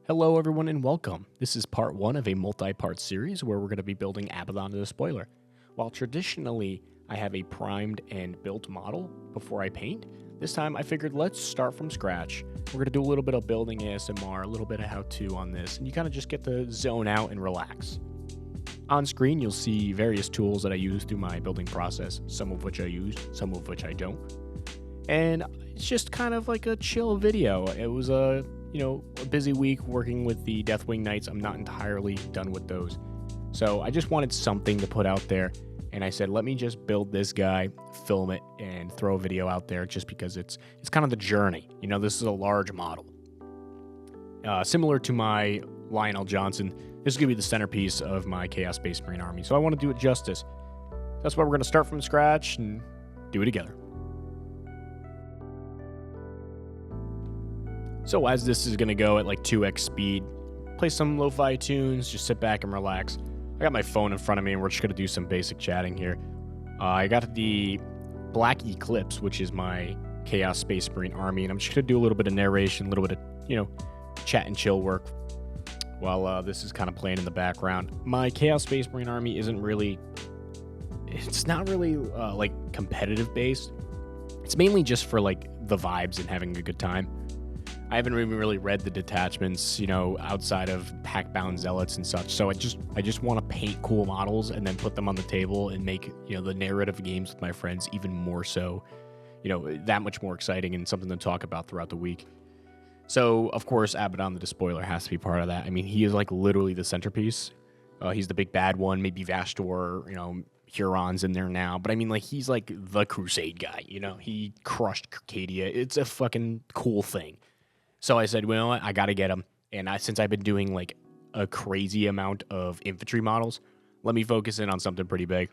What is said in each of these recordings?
Hello, everyone, and welcome. This is part one of a multi-part series where we're going to be building Abaddon the Despoiler. While traditionally I have a primed and built model before I paint, this time I figured let's start from scratch. We're going to do a little bit of building ASMR, a little bit of how-to on this, and you kind of just get to zone out and relax. On screen, you'll see various tools that I use through my building process, some of which I use, some of which I don't. And it's just kind of like a chill video. It was a busy week working with the Deathwing Knights. I'm not entirely done with those. So I just wanted something to put out there. And I said, let me just build this guy, film it, and throw a video out there just because it's kind of the journey. This is a large model. Similar to my Lionel Johnson, this is going to be the centerpiece of my Chaos Space Marine army. So I want to do it justice. That's why we're going to start from scratch and do it together. So as this is going to go at like 2x speed, play some lo-fi tunes, just sit back and relax. I got my phone in front of me and we're just going to do some basic chatting here. I got the Black Eclipse, which is my Chaos Space Marine army, and I'm just going to do a little bit of narration, a little bit of, chat and chill work while this is kind of playing in the background. My Chaos Space Marine army isn't really, it's not really like competitive based. It's mainly just for like the vibes and having a good time. I haven't even really read the detachments, outside of pack-bound zealots and such. So I just want to paint cool models and then put them on the table and make, the narrative games with my friends even more so, that much more exciting and something to talk about throughout the week. So, of course, Abaddon the Despoiler has to be part of that. I mean, he is like literally the centerpiece. He's the big bad one, maybe Vastor, Huron's in there now. But I mean, like, he's like the Crusade guy, He crushed Cadia. It's a fucking cool thing. So I said, well, I got to get him. And since I've been doing like a crazy amount of infantry models, let me focus in on something pretty big.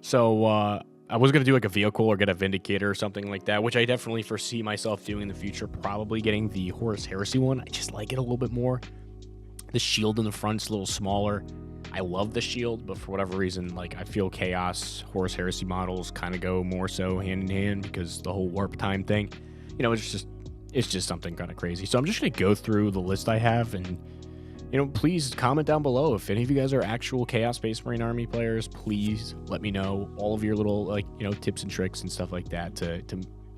So I was going to do like a vehicle or get a Vindicator or something like that, which I definitely foresee myself doing in the future, probably getting the Horus Heresy one. I just like it a little bit more. The shield in the front's a little smaller. I love the shield, but for whatever reason, like I feel Chaos Horus Heresy models kind of go more so hand in hand because the whole warp time thing, it's just something kind of crazy. So I'm just going to go through the list I have and, please comment down below. If any of you guys are actual Chaos Space Marine Army players, please let me know all of your little, tips and tricks and stuff like that to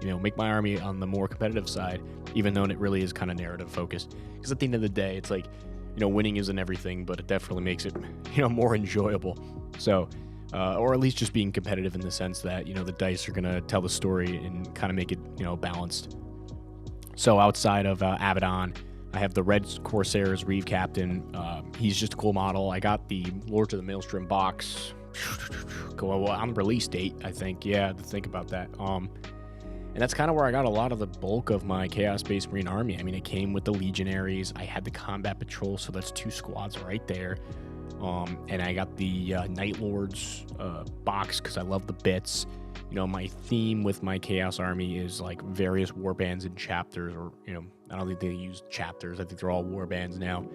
make my army on the more competitive side, even though it really is kind of narrative focused. Because at the end of the day, it's like, winning isn't everything, but it definitely makes it, more enjoyable. So, or at least just being competitive in the sense that, the dice are going to tell the story and kind of make it, balanced. So outside of Abaddon, I have the Red Corsairs Reeve Captain. He's just a cool model. I got the Lords of the Maelstrom box on release date, I think. Yeah, to think about that. And that's kind of where I got a lot of the bulk of my Chaos Space Marine army. I mean, it came with the Legionaries. I had the Combat Patrol, so that's 2 squads right there. And I got the Night Lords box because I love the bits. My theme with my Chaos Army is like various warbands and chapters, or, I don't think they use chapters. I think they're all warbands now,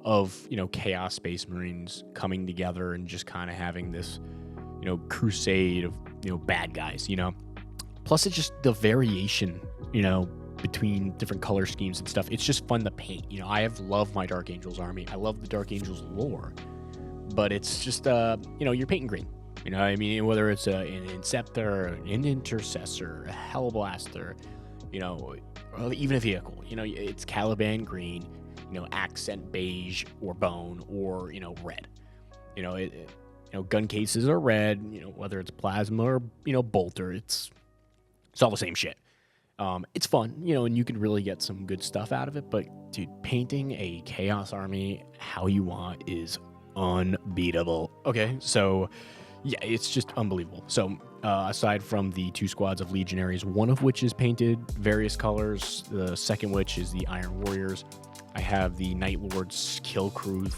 of, Chaos Space Marines coming together and just kind of having this, crusade of, bad guys, Plus it's just the variation, between different color schemes and stuff. It's just fun to paint. I have loved my Dark Angels army. I love the Dark Angels lore, but it's just, you're painting green. I mean, whether it's an Inceptor, an Intercessor, a Hellblaster, or even a vehicle, it's Caliban green, accent beige or bone or, red. Gun cases are red, whether it's plasma or, bolter, it's all the same shit. It's fun, and you can really get some good stuff out of it, but dude, painting a Chaos army how you want is unbeatable. Okay, so yeah, it's just unbelievable. So aside from the 2 squads of Legionaries, one of which is painted various colors, the second which is the Iron Warriors, I have the Night Lords kill crew,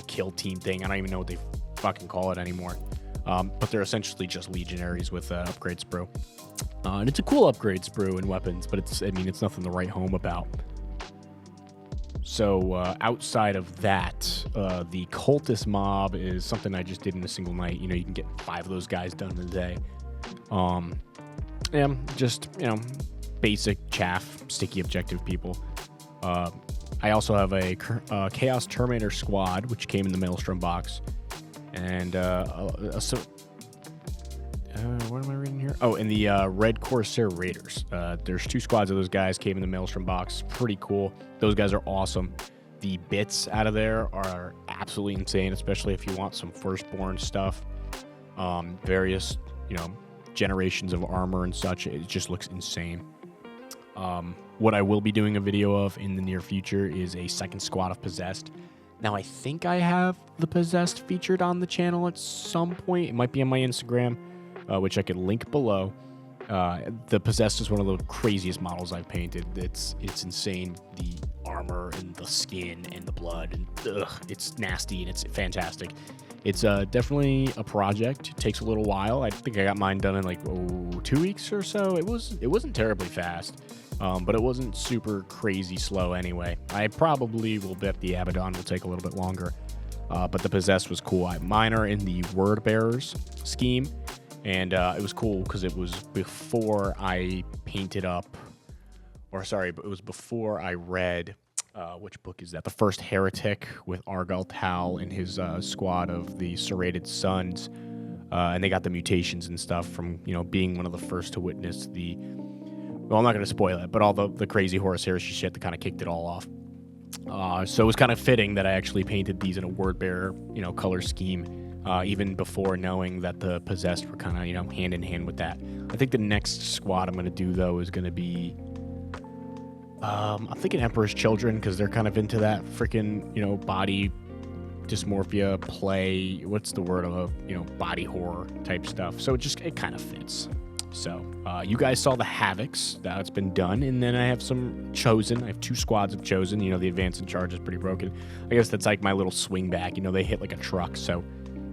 kill team thing. I don't even know what they fucking call it anymore. But they're essentially just Legionaries with upgrade sprue. And it's a cool upgrade sprue and weapons, but it's nothing to write home about. So outside of that, the cultist mob is something I just did in a single night. You can get 5 of those guys done in a day. Yeah, just, basic chaff, sticky objective people. I also have a Chaos Terminator Squad, which came in the Maelstrom box. And what am I reading here? Oh, and the Red Corsair Raiders. There's 2 squads of those guys, came in the Maelstrom box. Pretty cool. Those guys are awesome. The bits out of there are absolutely insane, especially if you want some Firstborn stuff. Various, generations of armor and such. It just looks insane. What I will be doing a video of in the near future is a second squad of Possessed. Now, I think I have the Possessed featured on the channel at some point. It might be on my Instagram, which I could link below. The Possessed is one of the craziest models I've painted. It's insane. The armor and the skin and the blood, and it's nasty and it's fantastic. It's definitely a project. It takes a little while. I think I got mine done in like 2 weeks or so. It wasn't terribly fast, but it wasn't super crazy slow anyway. I probably will bet the Abaddon will take a little bit longer, but the Possessed was cool. Mine are in the Word Bearers scheme, and it was cool because it was before I painted up, it was before I read. Which book is that? The First Heretic with Argal Tal and his squad of the Serrated Sons. And they got the mutations and stuff from, being one of the first to witness the... Well, I'm not going to spoil it, but all the crazy Horus Heresy shit that kind of kicked it all off. So it was kind of fitting that I actually painted these in a word bearer, color scheme, even before knowing that the Possessed were kind of, hand in hand with that. I think the next squad I'm going to do, though, is going to be... I'm thinking Emperor's Children, because they're kind of into that freaking, body dysmorphia play. What's the word of body horror type stuff. So it kind of fits. So you guys saw the Havocs. That's been done. And then I have some Chosen. I have 2 squads of Chosen. The Advance in Charge is pretty broken. I guess that's like my little swing back. They hit like a truck. So,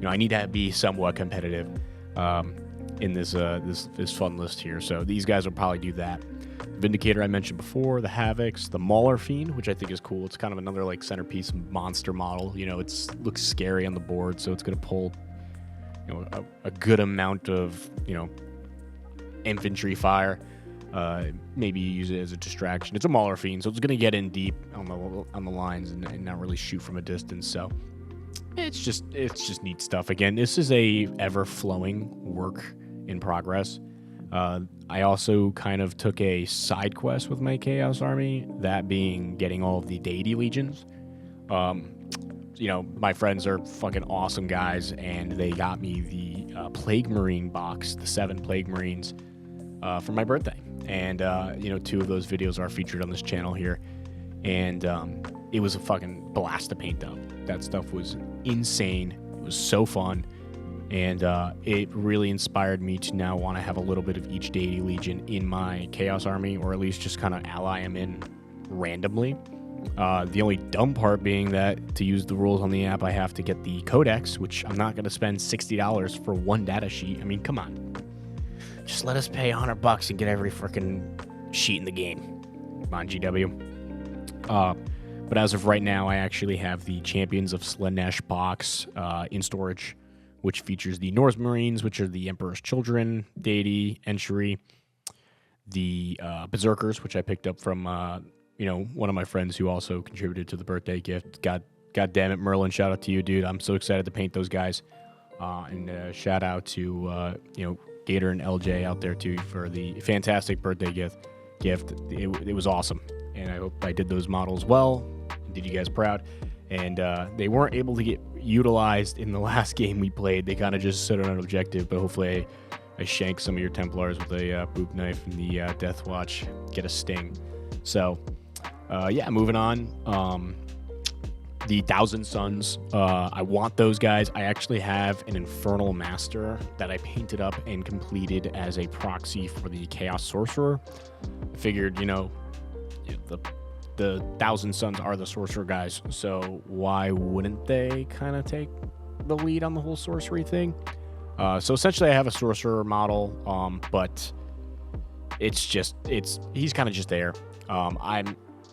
I need to be somewhat competitive in this fun list here. So these guys will probably do that. Vindicator I mentioned before, the Havocs, the Mauler Fiend, which I think is cool. It's kind of another like centerpiece monster model. It looks scary on the board, so it's going to pull a good amount of infantry fire. Maybe use it as a distraction. It's a Mauler Fiend, so it's going to get in deep on the lines and not really shoot from a distance. So it's just neat stuff. Again, this is a ever flowing work in progress. I also kind of took a side quest with my Chaos Army, that being getting all of the Deity Legions. My friends are fucking awesome guys, and they got me the Plague Marine box, the 7 Plague Marines, for my birthday. And, 2 of those videos are featured on this channel here. And it was a fucking blast to paint up. That stuff was insane. It was so fun. And it really inspired me to now want to have a little bit of each Deity Legion in my Chaos Army, or at least just kind of ally them in randomly. The only dumb part being that to use the rules on the app, I have to get the Codex, which I'm not going to spend $60 for 1 data sheet. I mean, come on. Just let us pay $100 and get every freaking sheet in the game. Come on, GW. But as of right now, I actually have the Champions of Slanesh box in storage, which features the Norse Marines, which are the Emperor's Children, deity, entry, the Berserkers, which I picked up from, one of my friends who also contributed to the birthday gift. God damn it, Merlin, shout out to you, dude. I'm so excited to paint those guys. And shout out to, Gator and LJ out there, too, for the fantastic birthday gift. It was awesome. And I hope I did those models well, did you guys proud. And they weren't able to get utilized in the last game we played. They kind of just stood on an objective, but hopefully I shank some of your Templars with a boop knife and the Death Watch, get a sting. So, moving on. The Thousand Suns, I want those guys. I actually have an Infernal Master that I painted up and completed as a proxy for the Chaos Sorcerer. I figured, the Thousand Suns are the sorcerer guys, so why wouldn't they kind of take the lead on the whole sorcery thing? So essentially I have a sorcerer model, but he's kind of just there.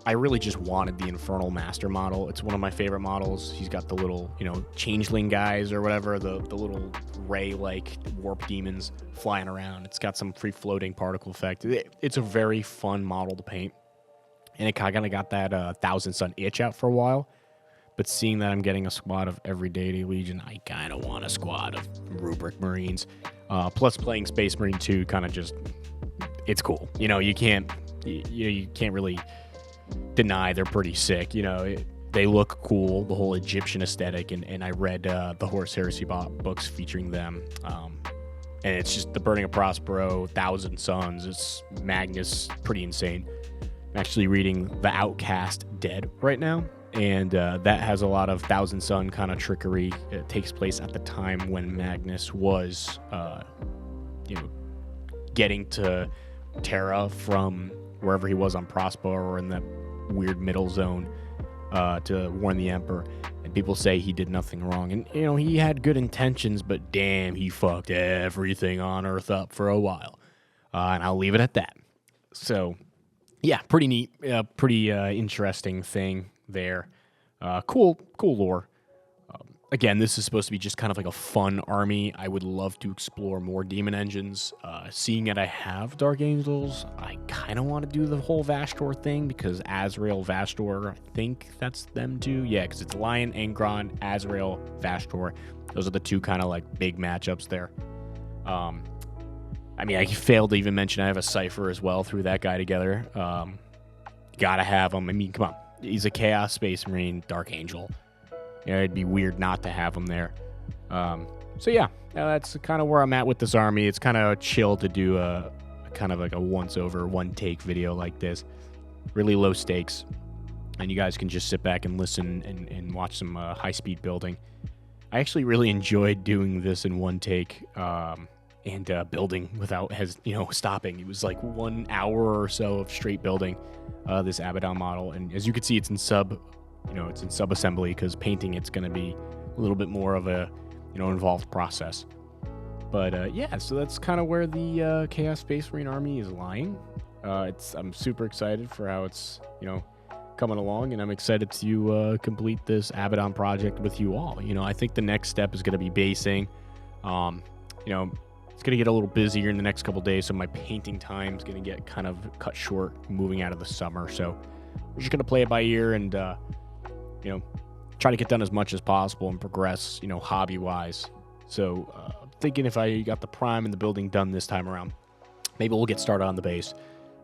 I really just wanted the Infernal Master model. It's one of my favorite models. He's got the little, changeling guys or whatever, the little ray-like warp demons flying around. It's got some free-floating particle effect. It's a very fun model to paint. and it kind of got that Thousand Sun itch out for a while. But seeing that I'm getting a squad of Everyday Legion, I kind of want a squad of Rubric Marines. Plus, playing Space Marine 2 kind of just, it's cool. You know, you can't really deny they're pretty sick. You know, they look cool, the whole Egyptian aesthetic, and I read the Horus Heresy books featuring them. And it's just the Burning of Prospero, Thousand Suns, it's Magnus, pretty insane. I'm actually reading The Outcast Dead right now. And that has a lot of Thousand Sun kind of trickery. It takes place at the time when Magnus was, getting to Terra from wherever he was on Prospero or in that weird middle zone to warn the Emperor. And people say he did nothing wrong. And, you know, he had good intentions, but damn, he fucked everything on Earth up for a while. And I'll leave it at that. So, yeah, pretty neat, pretty interesting thing there. Cool lore. Again, this is supposed to be just kind of like a fun army. I would love to explore more demon engines. Seeing that I have Dark Angels, I kind of want to do the whole Vastor thing because Azrael, Vastor, I think that's them too. Yeah, because it's Lion, Angron, Azrael, Vastor. Those are the two kind of like big matchups there. I mean, I failed to even mention I have a Cypher as well, threw that guy together. Gotta have him. I mean, come on. He's a Chaos Space Marine, Dark Angel. You know, it'd be weird not to have him there. So yeah, that's kind of where I'm at with this army. It's kind of chill to do a kind of like a once-over, one-take video like this. Really low stakes. And you guys can just sit back and listen and watch some high-speed building. I actually really enjoyed doing this in one take. And building without stopping. It was like 1 hour or so of straight building this Abaddon model, and as you can see, it's in sub-assembly because painting it's going to be a little bit more of a involved process. But yeah, so that's kind of where the Chaos Space Marine army is lying. I'm super excited for how it's coming along, and I'm excited to complete this Abaddon project with you all. I think the next step is going to be basing. It's going to get a little busier in the next couple days, so my painting time is going to get kind of cut short moving out of the summer. So we're just going to play it by ear and, try to get done as much as possible and progress, hobby-wise. So thinking if I got the prime and the building done this time around, maybe we'll get started on the base.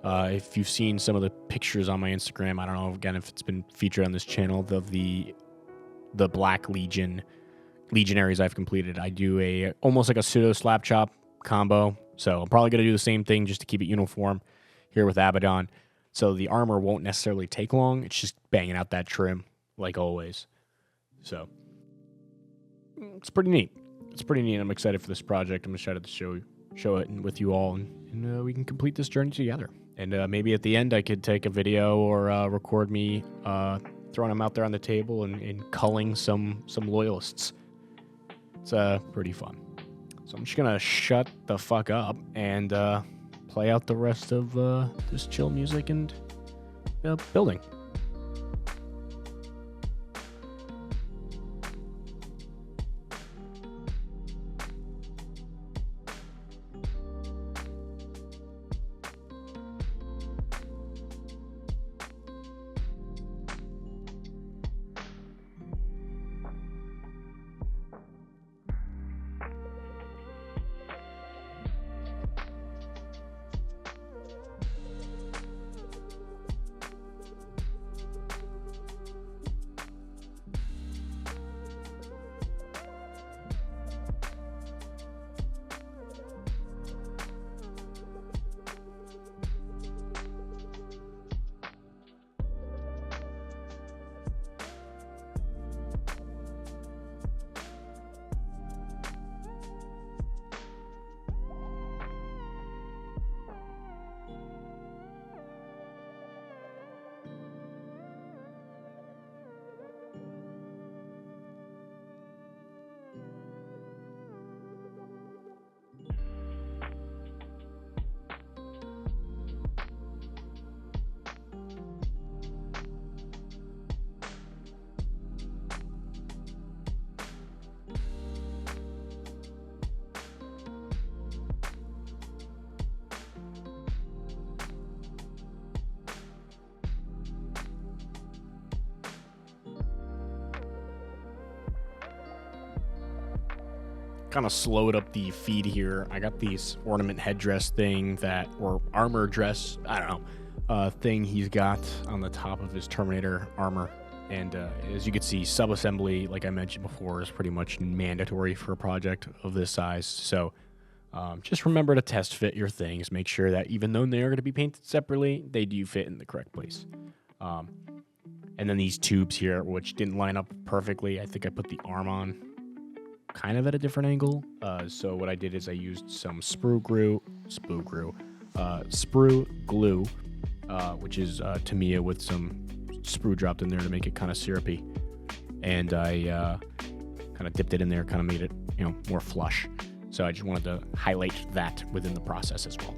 If you've seen some of the pictures on my Instagram, I don't know, again, if it's been featured on this channel, of the Black Legionaries I've completed. I do almost like a pseudo slap chop combo, so I'm probably going to do the same thing just to keep it uniform here with Abaddon. So the armor won't necessarily take long. It's just banging out that trim like always. So it's pretty neat. I'm excited for this project. I'm excited to show it with you all, and we can complete this journey together. And maybe at the end I could take a video or record me throwing them out there on the table and culling some loyalists. It's pretty fun. So I'm just going to shut the fuck up and play out the rest of this chill music and building. kind of slowed up the feed here. I got these ornament headdress thing or armor dress, I don't know, thing he's got on the top of his Terminator armor. And as you can see, sub-assembly, like I mentioned before, is pretty much mandatory for a project of this size. So just remember to test fit your things. Make sure that even though they are going to be painted separately, they do fit in the correct place. And then these tubes here, which didn't line up perfectly. I think I put the arm on kind of at a different angle. So what I did is I used some sprue glue, which is Tamiya with some sprue dropped in there to make it kind of syrupy. And I kind of dipped it in there, kind of made it, more flush. So I just wanted to highlight that within the process as well.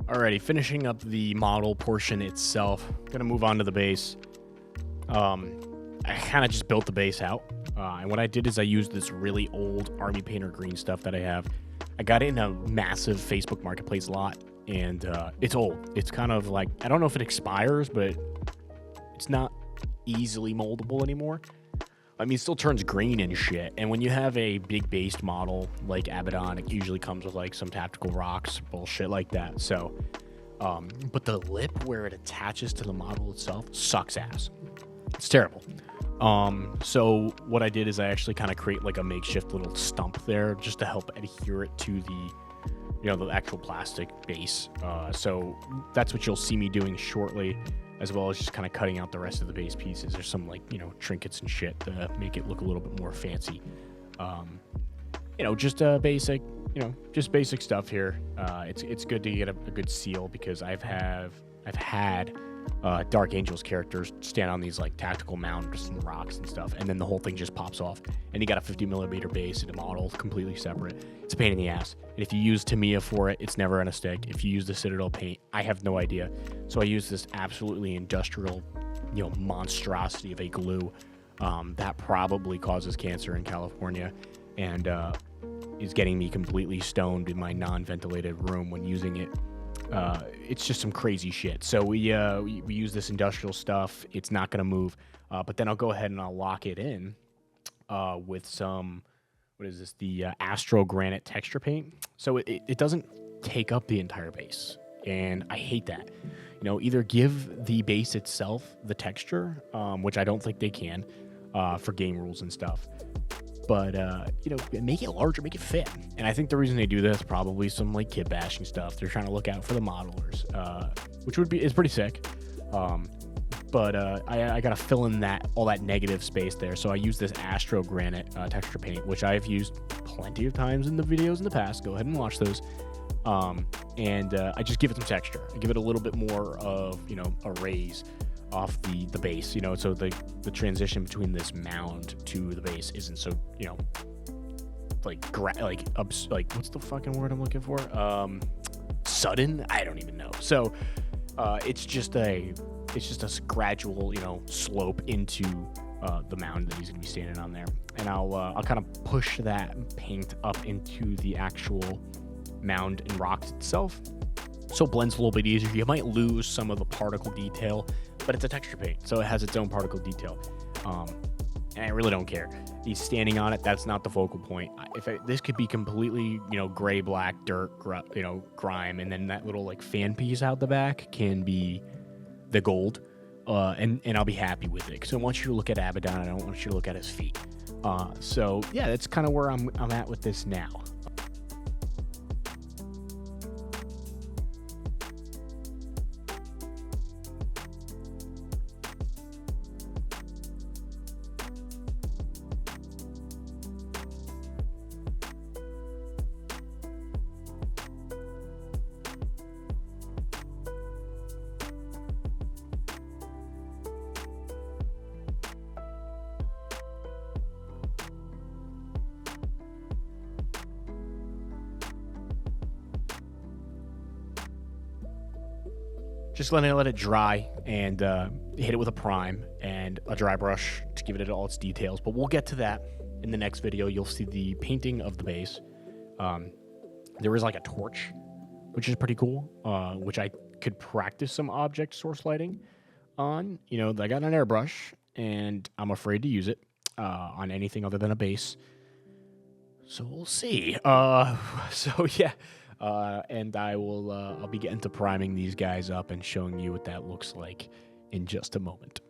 Alrighty, finishing up the model portion itself. Gonna move on to the base. I kind of just built the base out. And what I did is I used this really old Army Painter green stuff that I have. I got it in a massive Facebook Marketplace lot, and it's old. It's kind of like, I don't know if it expires, but it's not easily moldable anymore. I mean, it still turns green and shit. And when you have a big based model like Abaddon, it usually comes with like some tactical rocks, bullshit like that. So, but the lip where it attaches to the model itself sucks ass. It's terrible. So what I did is I actually kind of create like a makeshift little stump there just to help adhere it to the, the actual plastic base. So that's what you'll see me doing shortly, as well as just kind of cutting out the rest of the base pieces. There's some like, trinkets and shit to make it look a little bit more fancy. Just basic, just basic stuff here. It's good to get a good seal because I've had Dark Angel's characters stand on these like tactical mounds and rocks and stuff, and then the whole thing just pops off. And you got a 50mm base and a model completely separate. It's a pain in the ass. And if you use Tamiya for it, it's never gonna stick. If you use the Citadel paint, I have no idea. So I use this absolutely industrial, monstrosity of a glue that probably causes cancer in California, and is getting me completely stoned in my non-ventilated room when using it. It's just some crazy shit. So we use this industrial stuff. It's not going to move. But then I'll go ahead and I'll lock it in with some, what is this? The Astro Granite texture paint. So it doesn't take up the entire base. And I hate that. Either give the base itself the texture, which I don't think they can for game rules and stuff. But, make it larger, make it fit. And I think the reason they do this, probably some, like, kit bashing stuff. They're trying to look out for the modelers, which is pretty sick. But I got to fill in all that negative space there. So I use this Astro Granite texture paint, which I've used plenty of times in the videos in the past. Go ahead and watch those. And I just give it some texture. I give it a little bit more of, a raise off the base, so the transition between this mound to the base isn't so, like what's the fucking word I'm looking for? Sudden? I don't even know. So it's just a gradual, slope into the mound that he's gonna be standing on there, and I'll kind of push that paint up into the actual mound and rocks itself, so it blends a little bit easier. You might lose some of the particle detail, but it's a texture paint, so it has its own particle detail. And I really don't care. He's standing on it. That's not the focal point. This could be completely, gray, black, dirt, grime, and then that little like fan piece out the back can be the gold, and I'll be happy with it because I want you to look at Abaddon. I don't want you to look at his feet. So yeah, that's kind of where I'm at with this now. Just let it dry and hit it with a prime and a dry brush to give it all its details. But we'll get to that in the next video. You'll see the painting of the base. There is like a torch, which is pretty cool, which I could practice some object source lighting on. I got an airbrush, and I'm afraid to use it on anything other than a base. So we'll see. So yeah. And I'll be getting to priming these guys up and showing you what that looks like in just a moment.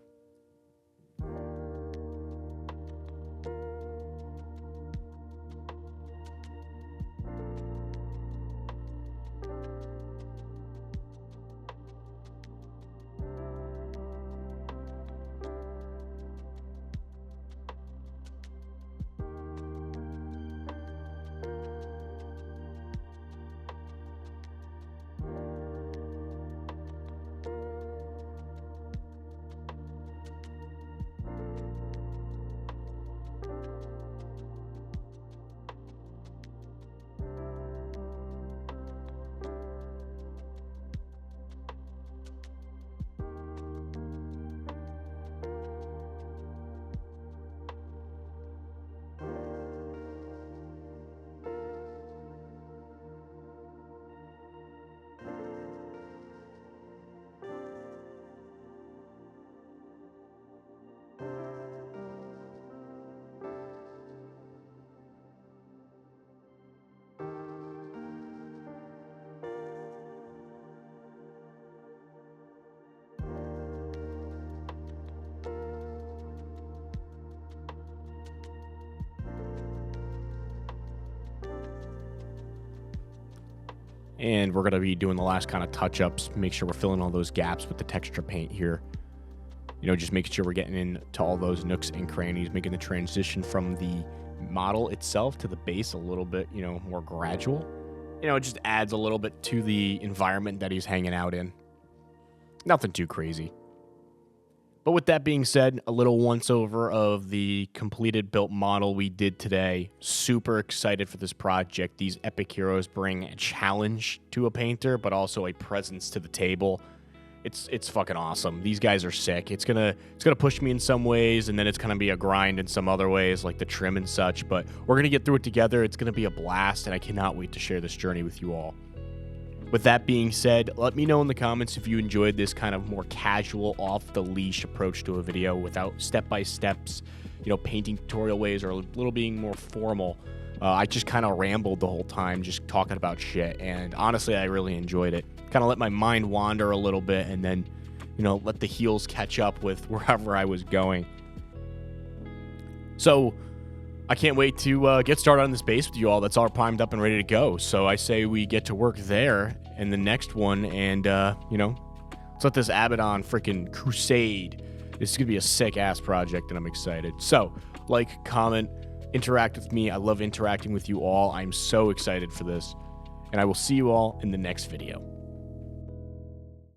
And we're going to be doing the last kind of touch-ups, make sure we're filling all those gaps with the texture paint here. You know, just making sure we're getting into all those nooks and crannies, making the transition from the model itself to the base a little bit, you know, more gradual. You know, it just adds a little bit to the environment that he's hanging out in. Nothing too crazy. But with that being said, a little once-over of the completed built model we did today. Super excited for this project. These epic heroes bring a challenge to a painter, but also a presence to the table. It's fucking awesome. These guys are sick. It's gonna push me in some ways, and then it's gonna be a grind in some other ways, like the trim and such. But we're gonna get through it together. It's gonna be a blast, and I cannot wait to share this journey with you all. With that being said, let me know in the comments if you enjoyed this kind of more casual, off-the-leash approach to a video without step-by-steps, you know, painting tutorial ways, or a little being more formal. I just kind of rambled the whole time, just talking about shit, and honestly, I really enjoyed it. Kind of let my mind wander a little bit, and then, you know, let the heels catch up with wherever I was going. So, I can't wait to get started on this base with you all. That's all primed up and ready to go. So I say we get to work there in the next one, and, you know, let's let this Abaddon freaking crusade. This is going to be a sick-ass project, and I'm excited. So, like, comment, interact with me. I love interacting with you all. I'm so excited for this, and I will see you all in the next video.